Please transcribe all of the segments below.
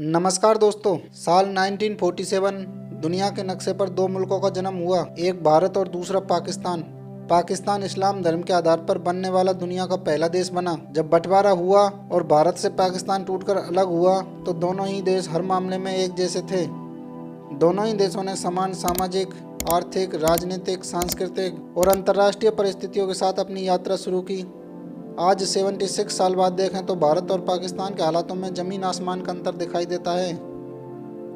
नमस्कार दोस्तों। साल 1947 दुनिया के नक्शे पर दो मुल्कों का जन्म हुआ, एक भारत और दूसरा पाकिस्तान। पाकिस्तान इस्लाम धर्म के आधार पर बनने वाला दुनिया का पहला देश बना। जब बंटवारा हुआ और भारत से पाकिस्तान टूटकर अलग हुआ तो दोनों ही देश हर मामले में एक जैसे थे। दोनों ही देशों ने समान सामाजिक, आर्थिक, राजनीतिक, सांस्कृतिक और अंतर्राष्ट्रीय परिस्थितियों के साथ अपनी यात्रा शुरू की। आज 76 साल बाद देखें तो भारत और पाकिस्तान के हालातों में ज़मीन आसमान का अंतर दिखाई देता है।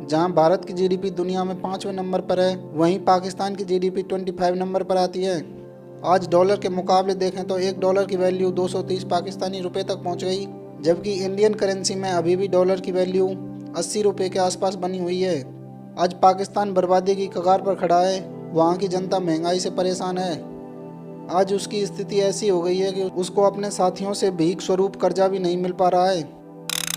जहां भारत की जीडीपी दुनिया में 5वें नंबर पर है, वहीं पाकिस्तान की जीडीपी 25 नंबर पर आती है। आज डॉलर के मुकाबले देखें तो $1 की वैल्यू 230 पाकिस्तानी रुपए तक पहुंच गई, जबकि इंडियन करेंसी में अभी भी डॉलर की वैल्यू 80 रुपये के आसपास बनी हुई है। आज पाकिस्तान बर्बादी की कगार पर खड़ा है। वहाँ की जनता महंगाई से परेशान है। आज उसकी स्थिति ऐसी हो गई है कि उसको अपने साथियों से भीख स्वरूप कर्जा भी नहीं मिल पा रहा है।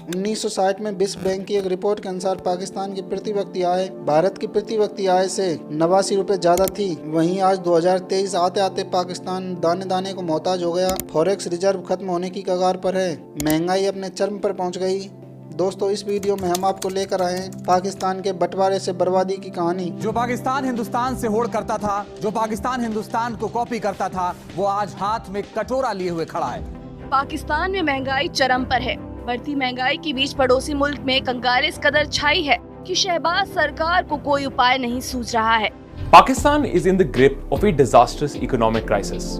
1960 में विश्व बैंक की एक रिपोर्ट के अनुसार पाकिस्तान की प्रति व्यक्ति आय भारत की प्रति व्यक्ति आय से 89 रुपये ज़्यादा थी। वहीं आज 2023 आते आते पाकिस्तान दाने दाने को मोहताज हो गया। फॉरेक्स रिजर्व खत्म होने की कगार पर है। महंगाई अपने चरम पर पहुंच गई। दोस्तों, इस वीडियो में हम आपको लेकर आए हैं पाकिस्तान के बंटवारे से बर्बादी की कहानी। जो पाकिस्तान हिंदुस्तान से होड़ करता था, जो पाकिस्तान हिंदुस्तान को कॉपी करता था, वो आज हाथ में कटोरा लिए हुए खड़ा है। पाकिस्तान में महंगाई चरम पर है। बढ़ती महंगाई के बीच पड़ोसी मुल्क में कंगाल इस कदर छाई है कि शहबाज सरकार को कोई उपाय नहीं सूझ रहा है। Pakistan is in the grip of a disastrous economic crisis.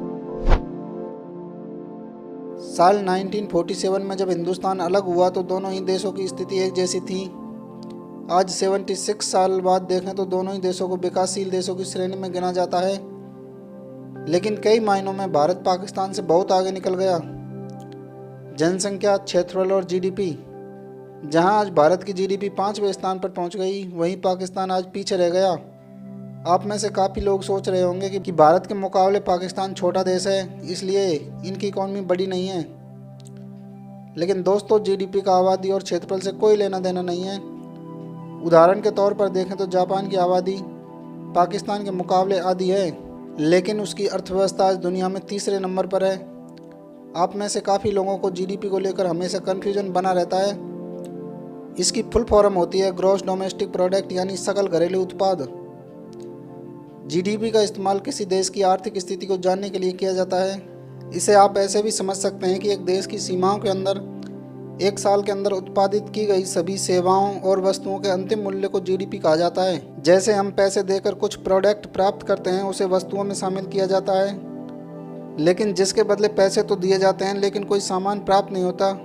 साल 1947 में जब हिंदुस्तान अलग हुआ तो दोनों ही देशों की स्थिति एक जैसी थी। आज 76 साल बाद देखें तो दोनों ही देशों को विकासशील देशों की श्रेणी में गिना जाता है। लेकिन कई मायनों में भारत पाकिस्तान से बहुत आगे निकल गया। जनसंख्या, क्षेत्रफल और जीडीपी, जहां आज भारत की जीडीपी 5वें स्थान पर पहुंच गई, वहीं पाकिस्तान आज पीछे रह गया। आप में से काफ़ी लोग सोच रहे होंगे कि भारत के मुकाबले पाकिस्तान छोटा देश है, इसलिए इनकी इकॉनमी बड़ी नहीं है। लेकिन दोस्तों, जीडीपी का आबादी और क्षेत्रफल से कोई लेना देना नहीं है। उदाहरण के तौर पर देखें तो जापान की आबादी पाकिस्तान के मुकाबले आधी है, लेकिन उसकी अर्थव्यवस्था आज दुनिया में तीसरे नंबर पर है। आप में से काफ़ी लोगों को जीडीपी को लेकर हमेशा कन्फ्यूजन बना रहता है। इसकी फुल फॉर्म होती है ग्रॉस डोमेस्टिक प्रोडक्ट, यानी सकल घरेलू उत्पाद। जीडीपी का इस्तेमाल किसी देश की आर्थिक स्थिति को जानने के लिए किया जाता है। इसे आप ऐसे भी समझ सकते हैं कि एक देश की सीमाओं के अंदर एक साल के अंदर उत्पादित की गई सभी सेवाओं और वस्तुओं के अंतिम मूल्य को जीडीपी कहा जाता है। जैसे हम पैसे देकर कुछ प्रोडक्ट प्राप्त करते हैं, उसे वस्तुओं में शामिल किया जाता है। लेकिन जिसके बदले पैसे तो दिए जाते हैं, लेकिन कोई सामान प्राप्त नहीं होता।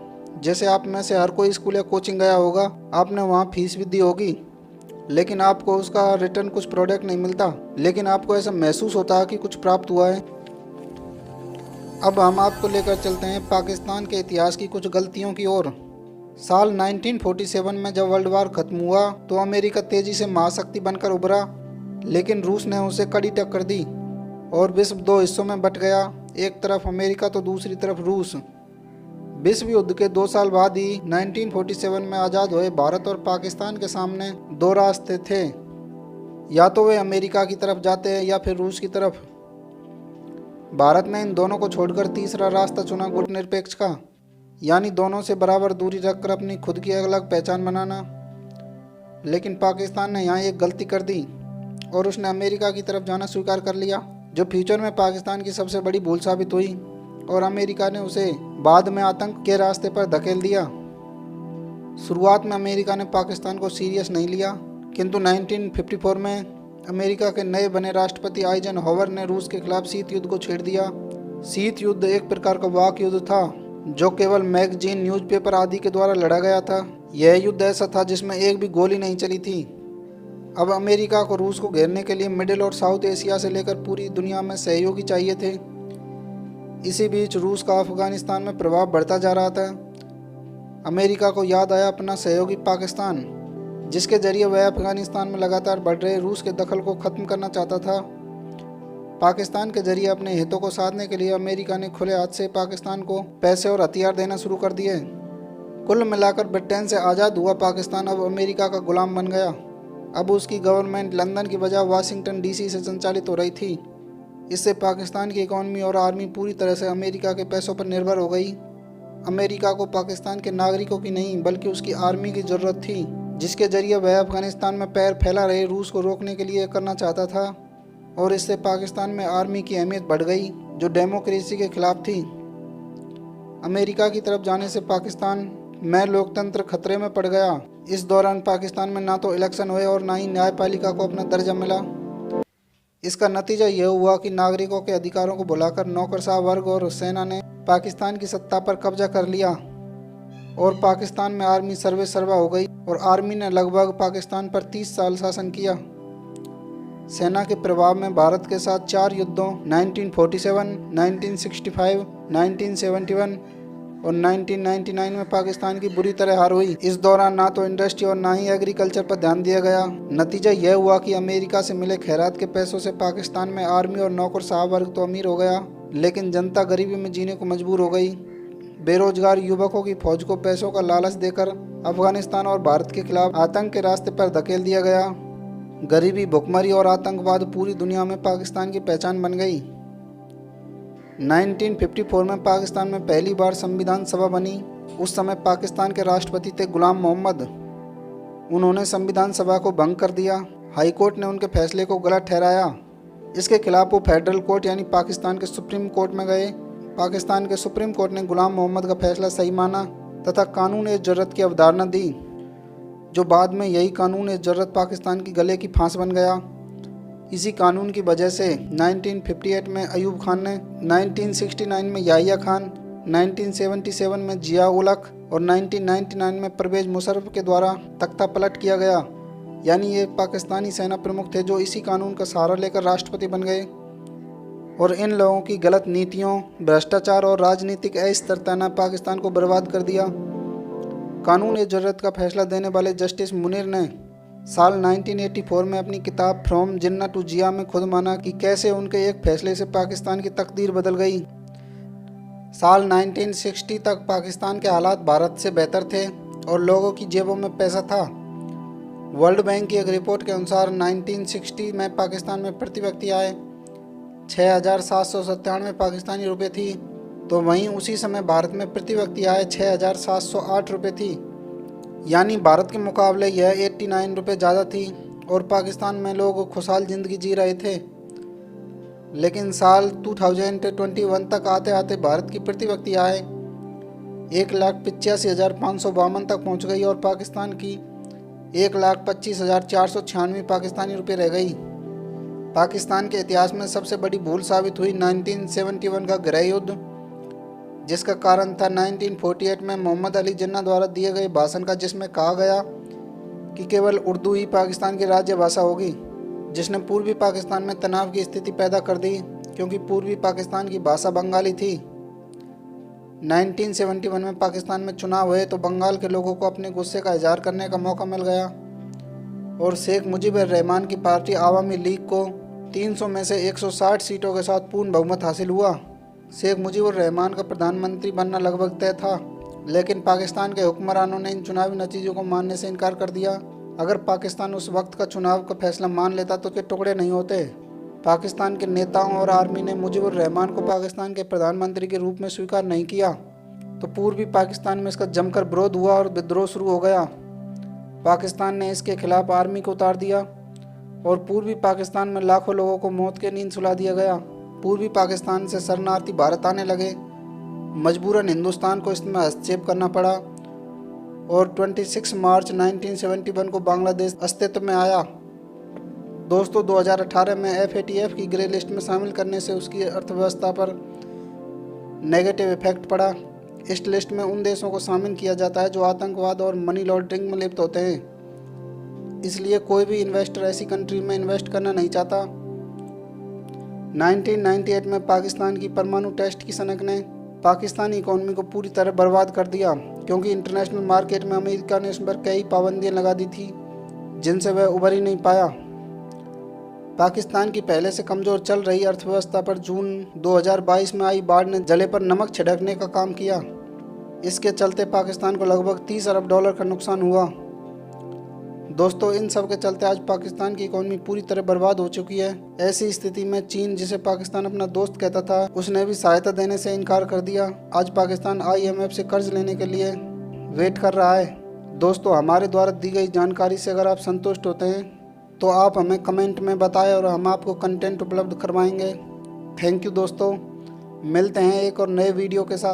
जैसे आप में से हर कोई स्कूल या कोचिंग गया होगा, आपने वहाँ फीस भी दी होगी, लेकिन आपको उसका रिटर्न कुछ प्रोडक्ट नहीं मिलता, लेकिन आपको ऐसा महसूस होता है कि कुछ प्राप्त हुआ है। अब हम आपको लेकर चलते हैं पाकिस्तान के इतिहास की कुछ गलतियों की ओर। साल 1947 में जब वर्ल्ड वार खत्म हुआ तो अमेरिका तेजी से महाशक्ति बनकर उभरा, लेकिन रूस ने उसे कड़ी टक्कर दी और विश्व दो हिस्सों में बंट गया। एक तरफ अमेरिका तो दूसरी तरफ रूस। विश्व युद्ध के 2 साल बाद ही 1947 में आज़ाद हुए भारत और पाकिस्तान के सामने दो रास्ते थे, या तो वे अमेरिका की तरफ जाते हैं या फिर रूस की तरफ। भारत ने इन दोनों को छोड़कर तीसरा रास्ता चुना, गुटनिरपेक्ष का, यानी दोनों से बराबर दूरी रखकर अपनी खुद की अलग पहचान बनाना। लेकिन पाकिस्तान ने यहाँ एक गलती कर दी और उसने अमेरिका की तरफ जाना स्वीकार कर लिया, जो फ्यूचर में पाकिस्तान की सबसे बड़ी भूल साबित हुई और अमेरिका ने उसे बाद में आतंक के रास्ते पर धकेल दिया। शुरुआत में अमेरिका ने पाकिस्तान को सीरियस नहीं लिया, किंतु 1954 में अमेरिका के नए बने राष्ट्रपति आइजनहोवर ने रूस के खिलाफ शीत युद्ध को छेड़ दिया। शीत युद्ध एक प्रकार का वाक युद्ध था जो केवल मैगजीन, न्यूज़पेपर आदि के द्वारा लड़ा गया था। यह युद्ध ऐसा था जिसमें एक भी गोली नहीं चली थी। अब अमेरिका को रूस को घेरने के लिए मिडिल और साउथ एशिया से लेकर पूरी दुनिया में सहयोगी चाहिए थे। इसी बीच रूस का अफगानिस्तान में प्रभाव बढ़ता जा रहा था। अमेरिका को याद आया अपना सहयोगी पाकिस्तान, जिसके जरिए वह अफगानिस्तान में लगातार बढ़ रहे रूस के दखल को ख़त्म करना चाहता था। पाकिस्तान के जरिए अपने हितों को साधने के लिए अमेरिका ने खुले हाथ से पाकिस्तान को पैसे और हथियार देना शुरू कर दिए। कुल मिलाकर ब्रिटेन से आज़ाद हुआ पाकिस्तान अब अमेरिका का गुलाम बन गया। अब उसकी गवर्नमेंट लंदन की बजाय वाशिंगटन डीसी से संचालित हो रही थी। इससे पाकिस्तान की इकॉनमी और आर्मी पूरी तरह से अमेरिका के पैसों पर निर्भर हो गई। अमेरिका को पाकिस्तान के नागरिकों की नहीं बल्कि उसकी आर्मी की ज़रूरत थी, जिसके जरिए वह अफगानिस्तान में पैर फैला रहे रूस को रोकने के लिए करना चाहता था। और इससे पाकिस्तान में आर्मी की अहमियत बढ़ गई जो डेमोक्रेसी के खिलाफ थी। अमेरिका की तरफ जाने से पाकिस्तान में लोकतंत्र खतरे में पड़ गया। इस दौरान पाकिस्तान में ना तो इलेक्शन हुए और ना ही न्यायपालिका को अपना दर्जा मिला। इसका नतीजा यह हुआ कि नागरिकों के अधिकारों को भुलाकर नौकरशाह वर्ग और सेना ने पाकिस्तान की सत्ता पर कब्जा कर लिया और पाकिस्तान में आर्मी सर्वे सर्वा हो गई और आर्मी ने लगभग पाकिस्तान पर 30 साल शासन किया। सेना के प्रभाव में भारत के साथ 4 युद्धों 1947, 1965, 1971 और 1999 में पाकिस्तान की बुरी तरह हार हुई। इस दौरान ना तो इंडस्ट्री और ना ही एग्रीकल्चर पर ध्यान दिया गया। नतीजा यह हुआ कि अमेरिका से मिले खैरात के पैसों से पाकिस्तान में आर्मी और नौकरशाह वर्ग तो अमीर हो गया, लेकिन जनता गरीबी में जीने को मजबूर हो गई। बेरोजगार युवकों की फौज को पैसों का लालच देकर अफगानिस्तान और भारत के खिलाफ आतंक के रास्ते पर धकेल दिया गया। गरीबी, भुखमरी और आतंकवाद पूरी दुनिया में पाकिस्तान की पहचान बन गई। 1954 में पाकिस्तान में पहली बार संविधान सभा बनी। उस समय पाकिस्तान के राष्ट्रपति थे गुलाम मोहम्मद। उन्होंने संविधान सभा को भंग कर दिया। हाई कोर्ट ने उनके फैसले को गलत ठहराया। इसके खिलाफ वो फेडरल कोर्ट यानी पाकिस्तान के सुप्रीम कोर्ट में गए। पाकिस्तान के सुप्रीम कोर्ट ने गुलाम मोहम्मद का फैसला सही माना तथा कानून ए ज़रूरत की अवधारणा दी, जो बाद में यही कानून ए ज़रूरत पाकिस्तान की गले की फांस बन गया। इसी कानून की वजह से 1958 में अयूब खान ने, 1969 में याहिया खान, 1977 में जिया उलक और 1999 में परवेज मुशर्रफ के द्वारा तख्ता पलट किया गया। यानी ये पाकिस्तानी सेना प्रमुख थे जो इसी कानून का सहारा लेकर राष्ट्रपति बन गए। और इन लोगों की गलत नीतियों, भ्रष्टाचार और राजनीतिक अस्थिरता ने पाकिस्तान को बर्बाद कर दिया। कानून ए ज़रूरत का फैसला देने वाले जस्टिस मुनीर ने साल 1984 में अपनी किताब फ्रॉम जिन्ना टू जिया में खुद माना कि कैसे उनके एक फैसले से पाकिस्तान की तकदीर बदल गई। साल 1960 तक पाकिस्तान के हालात भारत से बेहतर थे और लोगों की जेबों में पैसा था। वर्ल्ड बैंक की एक रिपोर्ट के अनुसार 1960 में पाकिस्तान में प्रति व्यक्ति आय 6,797 पाकिस्तानी रुपये थी, तो वहीं उसी समय भारत में प्रति व्यक्ति आय 6,708 रुपये थी। यानी भारत के मुकाबले यह 89 रुपये ज़्यादा थी और पाकिस्तान में लोग खुशहाल ज़िंदगी जी रहे थे। लेकिन साल 2021 तक आते आते भारत की प्रति व्यक्ति आय 1,85,552 तक पहुंच गई और पाकिस्तान की 1,25,496 पाकिस्तानी रुपये रह गई। पाकिस्तान के इतिहास में सबसे बड़ी भूल साबित हुई 1971 का गृह युद्ध, जिसका कारण था 1948 में मोहम्मद अली जिन्ना द्वारा दिए गए भाषण का, जिसमें कहा गया कि केवल उर्दू ही पाकिस्तान की राज्य भाषा होगी, जिसने पूर्वी पाकिस्तान में तनाव की स्थिति पैदा कर दी क्योंकि पूर्वी पाकिस्तान की भाषा बंगाली थी। 1971 में पाकिस्तान में चुनाव हुए तो बंगाल के लोगों को अपने गुस्से का इजहार करने का मौका मिल गया और शेख मुजीबुर रहमान की पार्टी आवामी लीग को 300 में से 160 सीटों के साथ पूर्ण बहुमत हासिल हुआ। शेख मुजीबुर रहमान का प्रधानमंत्री बनना लगभग तय था, लेकिन पाकिस्तान के हुक्मरानों ने इन चुनावी नतीजों को मानने से इनकार कर दिया। अगर पाकिस्तान उस वक्त का चुनाव का फैसला मान लेता तो के टुकड़े नहीं होते। पाकिस्तान के नेताओं और आर्मी ने मुजीबुर रहमान को पाकिस्तान के प्रधानमंत्री के रूप में स्वीकार नहीं किया, तो पूर्वी पाकिस्तान में इसका जमकर विरोध हुआ और विद्रोह शुरू हो गया। पाकिस्तान ने इसके खिलाफ आर्मी को उतार दिया और पूर्वी पाकिस्तान में लाखों लोगों को मौत के नींद सुला दिया गया। पूर्वी पाकिस्तान से शरणार्थी भारत आने लगे। मजबूरन हिंदुस्तान को इसमें हस्तक्षेप करना पड़ा और 26 मार्च 1971 को बांग्लादेश अस्तित्व में आया। दोस्तों, 2018 में FATF की ग्रे लिस्ट में शामिल करने से उसकी अर्थव्यवस्था पर नेगेटिव इफेक्ट पड़ा। इस लिस्ट में उन देशों को शामिल किया जाता है जो आतंकवाद और मनी लॉन्ड्रिंग में लिप्त होते हैं। इसलिए कोई भी इन्वेस्टर ऐसी कंट्री में इन्वेस्ट करना नहीं चाहता। 1998 में पाकिस्तान की परमाणु टेस्ट की सनक ने पाकिस्तानी इकोनॉमी को पूरी तरह बर्बाद कर दिया, क्योंकि इंटरनेशनल मार्केट में अमेरिका ने उस पर कई पाबंदियां लगा दी थी जिनसे वह उबर ही नहीं पाया। पाकिस्तान की पहले से कमज़ोर चल रही अर्थव्यवस्था पर जून 2022 में आई बाढ़ ने जले पर नमक छिड़कने का काम किया। इसके चलते पाकिस्तान को लगभग $30 अरब का नुकसान हुआ। दोस्तों, इन सब के चलते आज पाकिस्तान की इकोनॉमी पूरी तरह बर्बाद हो चुकी है। ऐसी स्थिति में चीन, जिसे पाकिस्तान अपना दोस्त कहता था, उसने भी सहायता देने से इनकार कर दिया। आज पाकिस्तान IMF से कर्ज लेने के लिए वेट कर रहा है। दोस्तों, हमारे द्वारा दी गई जानकारी से अगर आप संतुष्ट होते हैं तो आप हमें कमेंट में बताएं और हम आपको कंटेंट उपलब्ध करवाएंगे। थैंक यू दोस्तों, मिलते हैं एक और नए वीडियो के साथ।